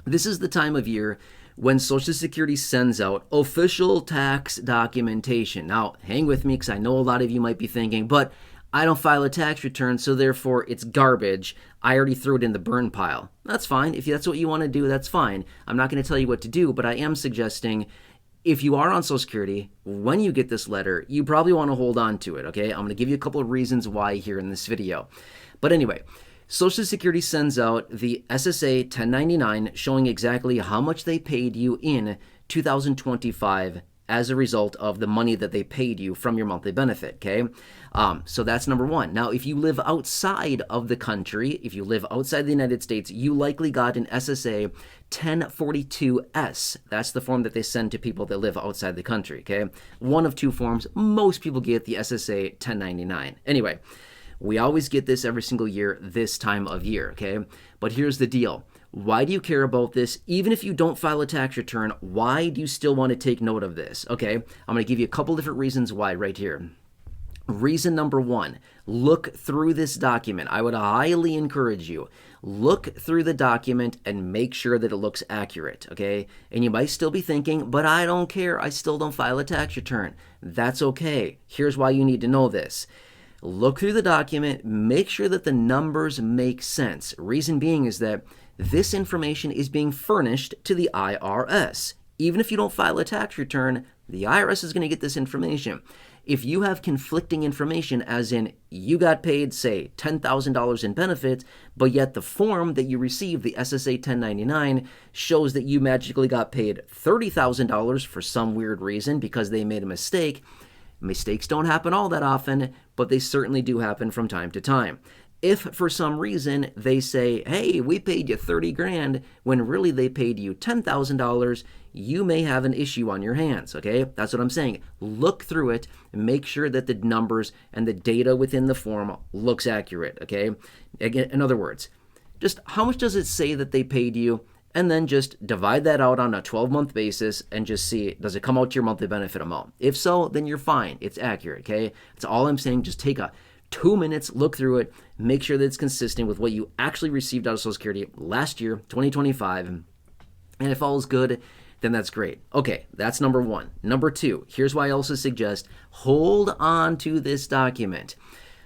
This is the time of year when Social Security sends out official tax documentation. Now, hang with me because I know a lot of you might be thinking, but I don't file a tax return, so therefore it's garbage. I already threw it in the burn pile. That's fine. If that's what you want to do, that's fine. I'm not going to tell you what to do, but I am suggesting if you are on Social Security, when you get this letter, you probably want to hold on to it, okay? I'm going to give you a couple of reasons why here in this video. But anyway, Social Security sends out the SSA 1099 showing exactly how much they paid you in 2025 as a result of the money that they paid you from your monthly benefit, okay? So that's number one. Now, if you live outside of the country, if you live outside the United States, you likely got an SSA 1042S. That's the form that they send to people that live outside the country, okay? One of two forms. Most people get the SSA 1099. Anyway, we always get this every single year this time of year, okay? But here's the deal. Why do you care about this? Even if you don't file a tax return, why do you still want to take note of this? Okay, I'm going to give you a couple different reasons why right here. Reason number one, look through this document. I would highly encourage you, look through the document and make sure that it looks accurate, okay? And you might still be thinking, but I don't care. I still don't file a tax return. That's okay. Here's why you need to know this. Look through the document, make sure that the numbers make sense. Reason being is that this information is being furnished to the IRS. Even if you don't file a tax return, the IRS is going to get this information. If you have conflicting information, as in you got paid, say, $10,000 in benefits, but yet the form that you received, the SSA 1099, shows that you magically got paid $30,000 for some weird reason because they made a mistake. Mistakes don't happen all that often, but they certainly do happen from time to time. If for some reason they say, hey, we paid you 30 grand when really they paid you $10,000, you may have an issue on your hands, okay? That's what I'm saying. Look through it and make sure that the numbers and the data within the form looks accurate, okay? Again, in other words, just how much does it say that they paid you? And then just divide that out on a 12-month basis and just see, does it come out to your monthly benefit amount? If so, then you're fine. It's accurate, okay? That's all I'm saying. Just take 2 minutes, look through it, make sure that it's consistent with what you actually received out of Social Security last year, 2025. And if all is good, then that's great. Okay, that's number one. Number two, here's why I also suggest hold on to this document.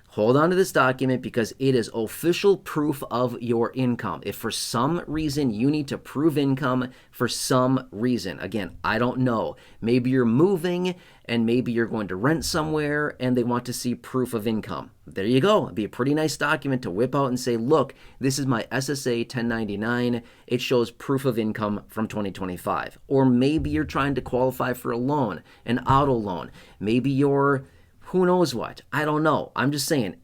Hold on to this document because it is official proof of your income. If for some reason you need to prove income for some reason, again, I don't know. Maybe you're moving and maybe you're going to rent somewhere and they want to see proof of income. There you go. It'd be a pretty nice document to whip out and say, look, this is my SSA 1099. It shows proof of income from 2025. Or maybe you're trying to qualify for a loan, an auto loan. Maybe you're who knows what? I don't know. I'm just saying,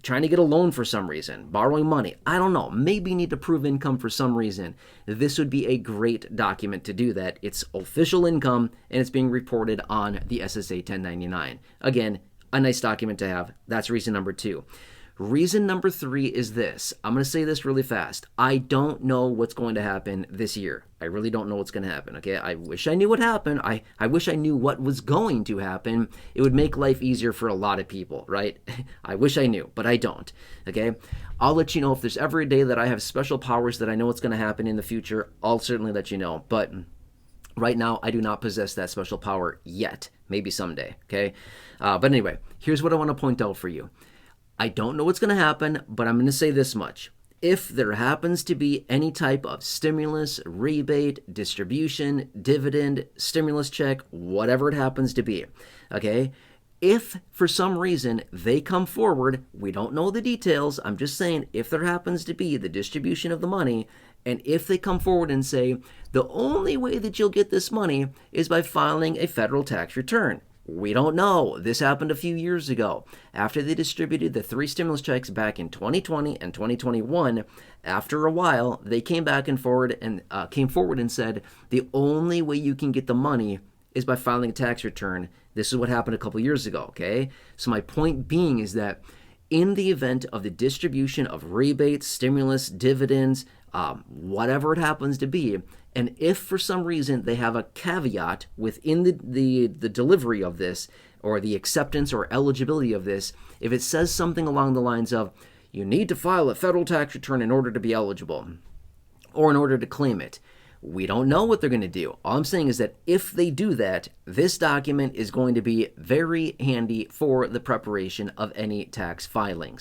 trying to get a loan for some reason, borrowing money. I don't know. Maybe you need to prove income for some reason. This would be a great document to do that. It's official income and it's being reported on the SSA 1099. Again, a nice document to have. That's reason number two. Reason number three is this. I'm going to say this really fast. I don't know what's going to happen this year. I really don't know what's going to happen, okay? I wish I knew what happened. I wish I knew what was going to happen. It would make life easier for a lot of people, right? I wish I knew, but I don't, okay? I'll let you know if there's ever a day that I have special powers that I know what's going to happen in the future. I'll certainly let you know, but right now, I do not possess that special power yet. Maybe someday, okay? But anyway, here's what I want to point out for you. I don't know what's going to happen, but I'm going to say this much. If there happens to be any type of stimulus, rebate, distribution, dividend, stimulus check, whatever it happens to be, okay? If for some reason they come forward, we don't know the details, I'm just saying if there happens to be the distribution of the money, and if they come forward and say, the only way that you'll get this money is by filing a federal tax return. We don't know. This happened a few years ago. After they distributed the 3 stimulus checks back in 2020 and 2021, after a while, they came forward and said, the only way you can get the money is by filing a tax return. This is what happened a couple years ago, okay? So my point being is that in the event of the distribution of rebates, stimulus, dividends, whatever it happens to be, and if for some reason they have a caveat within the delivery of this, or the acceptance or eligibility of this, if it says something along the lines of, you need to file a federal tax return in order to be eligible, or in order to claim it, We don't know what they're going to do. All I'm saying is that if they do that, this document is going to be very handy for the preparation of any tax filings.